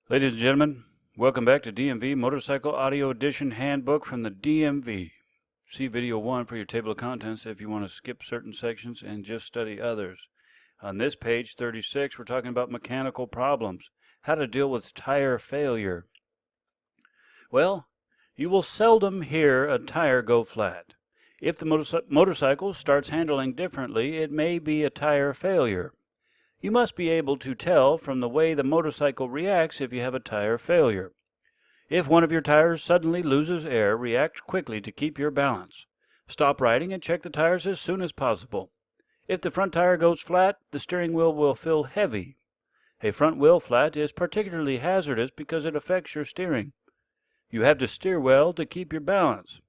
Ladies and gentlemen, welcome back to DMV Motorcycle Audio Edition Handbook from the DMV. See video 1 for your table of contents if you want to skip certain sections and just study others. On this page 36, we're talking about mechanical problems, how to deal with tire failure. Well, you will seldom hear a tire go flat. If the motorcycle starts handling differently, it may be a tire failure. You must be able to tell from the way the motorcycle reacts if you have a tire failure. If one of your tires suddenly loses air, react quickly to keep your balance. Stop riding and check the tires as soon as possible. If the front tire goes flat, the steering wheel will feel heavy. A front wheel flat is particularly hazardous because it affects your steering. You have to steer well to keep your balance.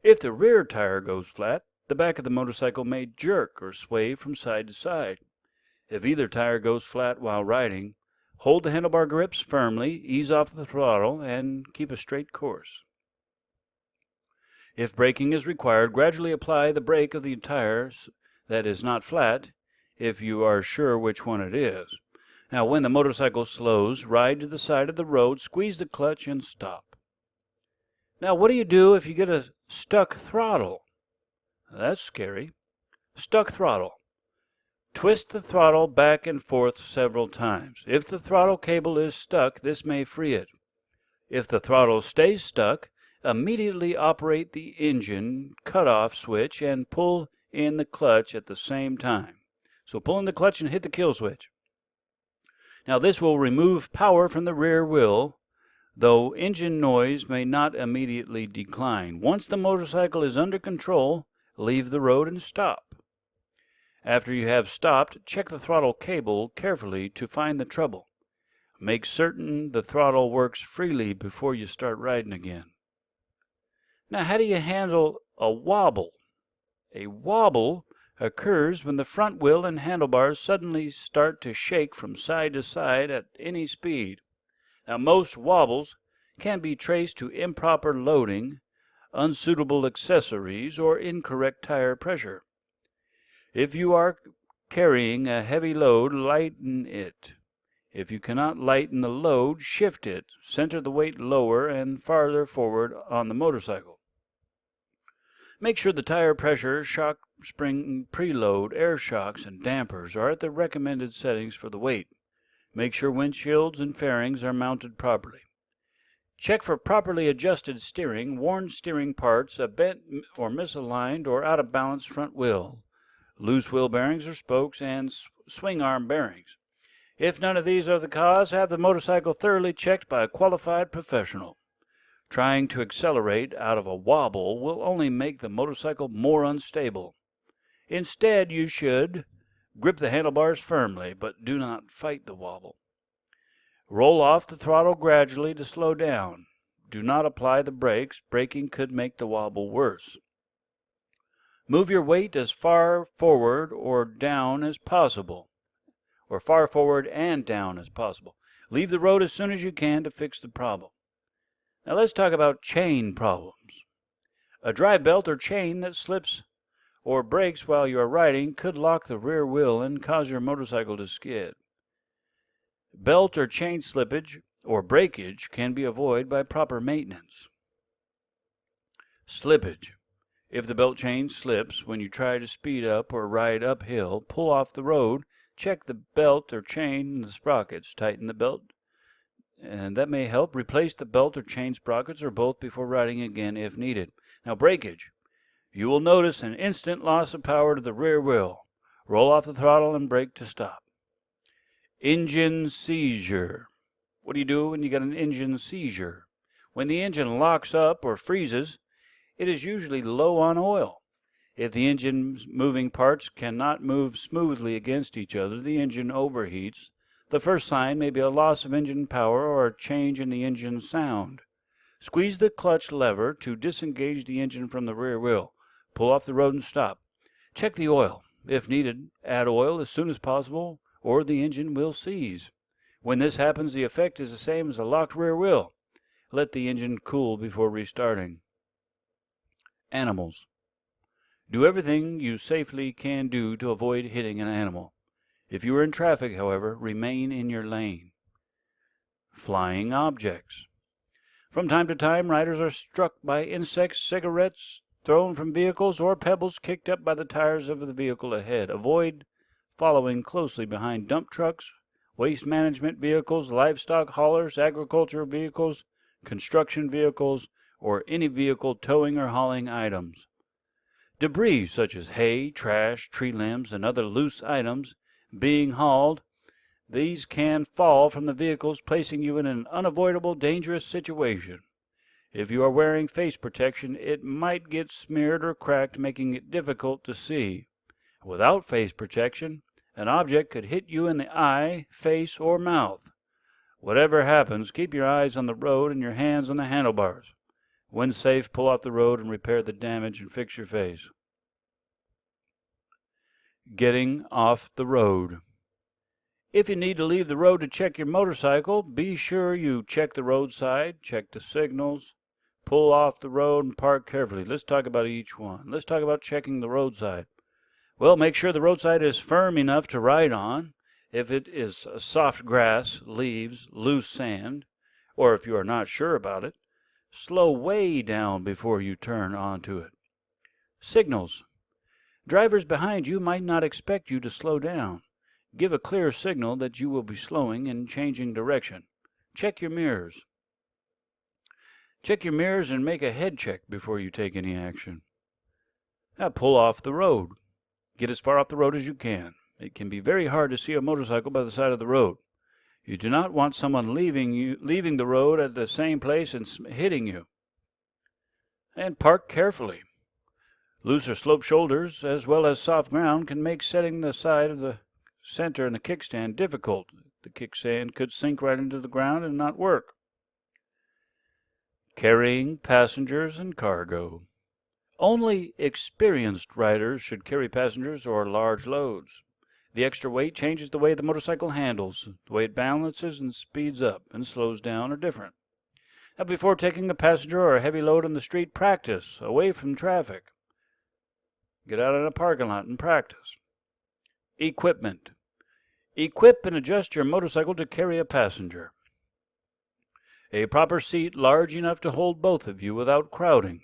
If the rear tire goes flat, the back of the motorcycle may jerk or sway from side to side. If either tire goes flat while riding, hold the handlebar grips firmly, ease off the throttle, and keep a straight course. If braking is required, gradually apply the brake of the tire that is not flat, if you are sure which one it is. Now, when the motorcycle slows, ride to the side of the road, squeeze the clutch, and stop. Now, what do you do if you get a stuck throttle? That's scary. Stuck throttle. Twist the throttle back and forth several times. If the throttle cable is stuck, this may free it. If the throttle stays stuck, immediately operate the engine cutoff switch and pull in the clutch at the same time. So pull in the clutch and hit the kill switch. Now this will remove power from the rear wheel, though engine noise may not immediately decline. Once the motorcycle is under control, leave the road and stop. After you have stopped, check the throttle cable carefully to find the trouble. Make certain the throttle works freely before you start riding again. Now, how do you handle a wobble? A wobble occurs when the front wheel and handlebars suddenly start to shake from side to side at any speed. Now, most wobbles can be traced to improper loading, unsuitable accessories, or incorrect tire pressure. If you are carrying a heavy load, lighten it. If you cannot lighten the load, shift it. Center the weight lower and farther forward on the motorcycle. Make sure the tire pressure, shock spring preload, air shocks, and dampers are at the recommended settings for the weight. Make sure windshields and fairings are mounted properly. Check for properly adjusted steering, worn steering parts, a bent or misaligned or out of balance front wheel, loose wheel bearings or spokes, and swing arm bearings. If none of these are the cause, have the motorcycle thoroughly checked by a qualified professional. Trying to accelerate out of a wobble will only make the motorcycle more unstable. Instead, you should grip the handlebars firmly, but do not fight the wobble. Roll off the throttle gradually to slow down. Do not apply the brakes. Braking could make the wobble worse. Move your weight as far forward or down as possible, or far forward and down as possible. Leave the road as soon as you can to fix the problem. Now let's talk about chain problems. A drive belt or chain that slips or breaks while you are riding could lock the rear wheel and cause your motorcycle to skid. Belt or chain slippage or breakage can be avoided by proper maintenance. Slippage. If the belt chain slips when you try to speed up or ride uphill, pull off the road, check the belt or chain and the sprockets, tighten the belt, and that may help. Replace the belt or chain sprockets or both before riding again if needed. Now, breakage. You will notice an instant loss of power to the rear wheel. Roll off the throttle and brake to stop. Engine seizure. What do you do when you get an engine seizure? When the engine locks up or freezes, it is usually low on oil. If the engine's moving parts cannot move smoothly against each other, the engine overheats. The first sign may be a loss of engine power or a change in the engine sound. Squeeze the clutch lever to disengage the engine from the rear wheel. Pull off the road and stop. Check the oil. If needed, add oil as soon as possible or the engine will seize. When this happens, the effect is the same as a locked rear wheel. Let the engine cool before restarting. Animals. Do everything you safely can do to avoid hitting an animal. If you are in traffic, however, remain in your lane. flying objects. From time to time, riders are struck by insects, cigarettes thrown from vehicles, or pebbles kicked up by the tires of the vehicle ahead. Avoid following closely behind dump trucks, waste management vehicles, livestock haulers, agricultural vehicles, construction vehicles, or any vehicle towing or hauling items. Debris such as hay, trash, tree limbs, and other loose items being hauled, these can fall from the vehicles, placing you in an unavoidable dangerous situation. If you are wearing face protection, it might get smeared or cracked, making it difficult to see. Without face protection, an object could hit you in the eye, face, or mouth. Whatever happens, keep your eyes on the road and your hands on the handlebars. When safe, pull off the road and repair the damage and fix your face. Getting off the road. If you need to leave the road to check your motorcycle, be sure you check the roadside, check the signals, pull off the road, and park carefully. Let's talk about each one. Let's talk about checking the roadside. Well, make sure the roadside is firm enough to ride on. If it is soft grass, leaves, loose sand, or if you are not sure about it, slow way down before you turn onto it. Signals. Drivers behind you might not expect you to slow down. Give a clear signal that you will be slowing and changing direction. Check your mirrors. Check your mirrors and make a head check before you take any action. Now pull off the road. Get as far off the road as you can. It can be very hard to see a motorcycle by the side of the road. You do not want someone leaving the road at the same place and hitting you. And park carefully. Loose or sloped shoulders, as well as soft ground, can make setting the side of the center and the kickstand difficult. The kickstand could sink right into the ground and not work. Carrying passengers and cargo. Only experienced riders should carry passengers or large loads. The extra weight changes the way the motorcycle handles. The way it balances and speeds up and slows down are different. Now, before taking a passenger or a heavy load on the street, practice away from traffic. Get out in a parking lot and practice. Equipment. Equip and adjust your motorcycle to carry a passenger. A proper seat large enough to hold both of you without crowding.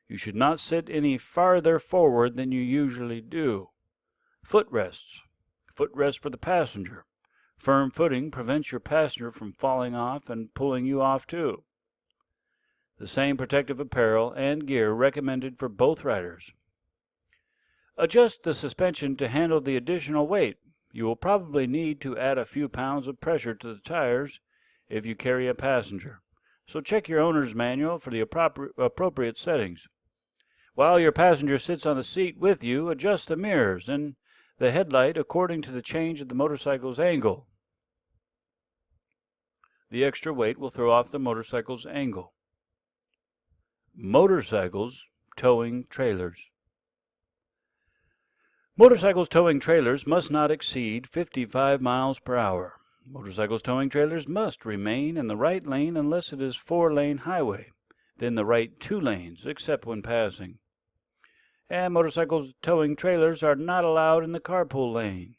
You should not sit any farther forward than you usually do. Footrests. Footrest for the passenger. Firm footing prevents your passenger from falling off and pulling you off too. The same protective apparel and gear recommended for both riders. Adjust the suspension to handle the additional weight. You will probably need to add a few pounds of pressure to the tires if you carry a passenger. So check your owner's manual for the appropriate settings. While your passenger sits on the seat with you, adjust the mirrors and the headlight according to the change of the motorcycle's angle. The extra weight will throw off the motorcycle's angle. Motorcycles towing trailers. Motorcycles towing trailers must not exceed 55 miles per hour. Motorcycles towing trailers must remain in the right lane unless it is 4-lane highway, then the right 2 lanes, except when passing. And motorcycles towing trailers are not allowed in the carpool lane.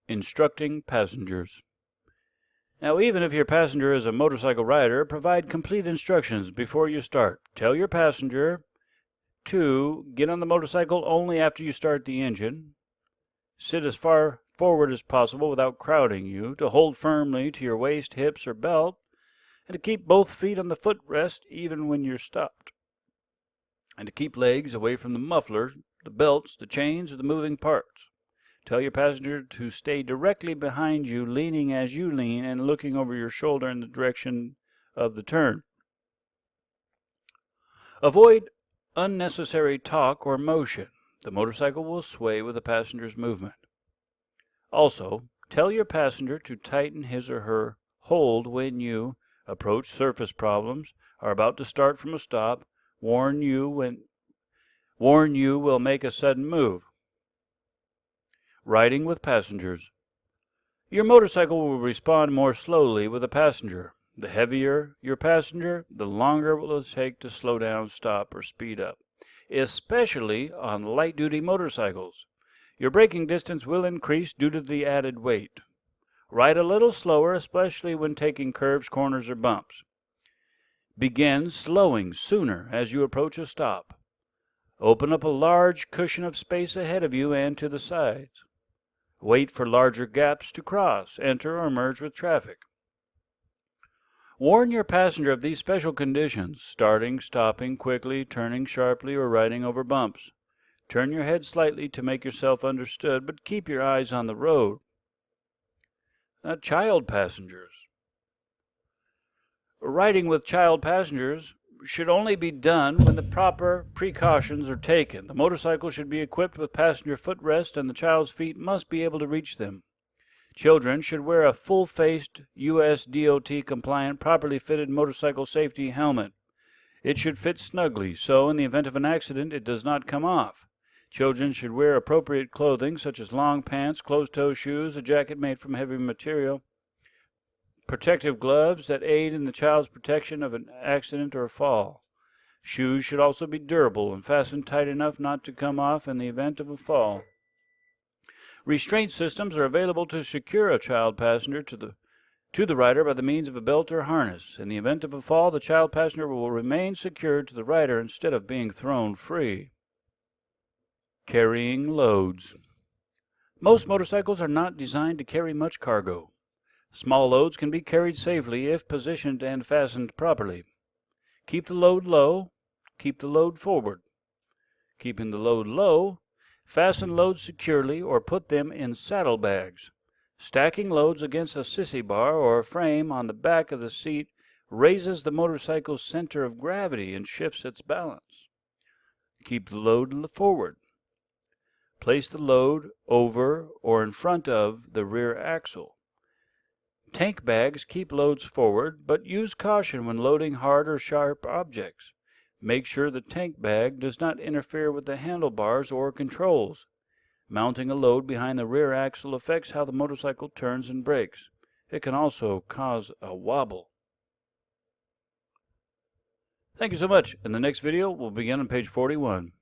Instructing passengers. Now, even if your passenger is a motorcycle rider, provide complete instructions before you start. Tell your passenger to get on the motorcycle only after you start the engine, sit as far forward as possible without crowding you, to hold firmly to your waist, hips, or belt, and to keep both feet on the footrest even when you're stopped, and to keep legs away from the muffler, the belts, the chains, or the moving parts. Tell your passenger to stay directly behind you, leaning as you lean and looking over your shoulder in the direction of the turn. Avoid unnecessary talk or motion. The motorcycle will sway with the passenger's movement. Also, tell your passenger to tighten his or her hold when you approach surface problems, are about to start from a stop, warn you will make a sudden move. Riding with passengers. Your motorcycle will respond more slowly with a passenger. The heavier your passenger, the longer it will take to slow down, stop, or speed up, especially on light-duty motorcycles. Your braking distance will increase due to the added weight. Ride a little slower, especially when taking curves, corners, or bumps. Begin slowing sooner as you approach a stop. Open up a large cushion of space ahead of you and to the sides. Wait for larger gaps to cross, enter, or merge with traffic. Warn your passenger of these special conditions: starting, stopping quickly, turning sharply, or riding over bumps. Turn your head slightly to make yourself understood, but keep your eyes on the road. Child passengers. Riding with child passengers should only be done when the proper precautions are taken. The motorcycle should be equipped with passenger footrest, and the child's feet must be able to reach them. Children should wear a full-faced US DOT compliant, properly fitted motorcycle safety helmet. It should fit snugly, so in the event of an accident it does not come off. Children should wear appropriate clothing such as long pants, closed-toe shoes, a jacket made from heavy material, protective gloves that aid in the child's protection of an accident or fall. Shoes should also be durable and fastened tight enough not to come off in the event of a fall. Restraint systems are available to secure a child passenger to the rider by the means of a belt or harness. In the event of a fall, the child passenger will remain secured to the rider instead of being thrown free. Carrying loads. Most motorcycles are not designed to carry much cargo. Small loads can be carried safely if positioned and fastened properly. Keep the load low. Keep the load forward. Keeping the load low, fasten loads securely or put them in saddlebags. Stacking loads against a sissy bar or frame on the back of the seat raises the motorcycle's center of gravity and shifts its balance. Keep the load forward. Place the load over or in front of the rear axle. Tank bags keep loads forward, but use caution when loading hard or sharp objects. Make sure the tank bag does not interfere with the handlebars or controls. Mounting a load behind the rear axle affects how the motorcycle turns and brakes. It can also cause a wobble. Thank you so much. In the next video, we'll begin on page 41.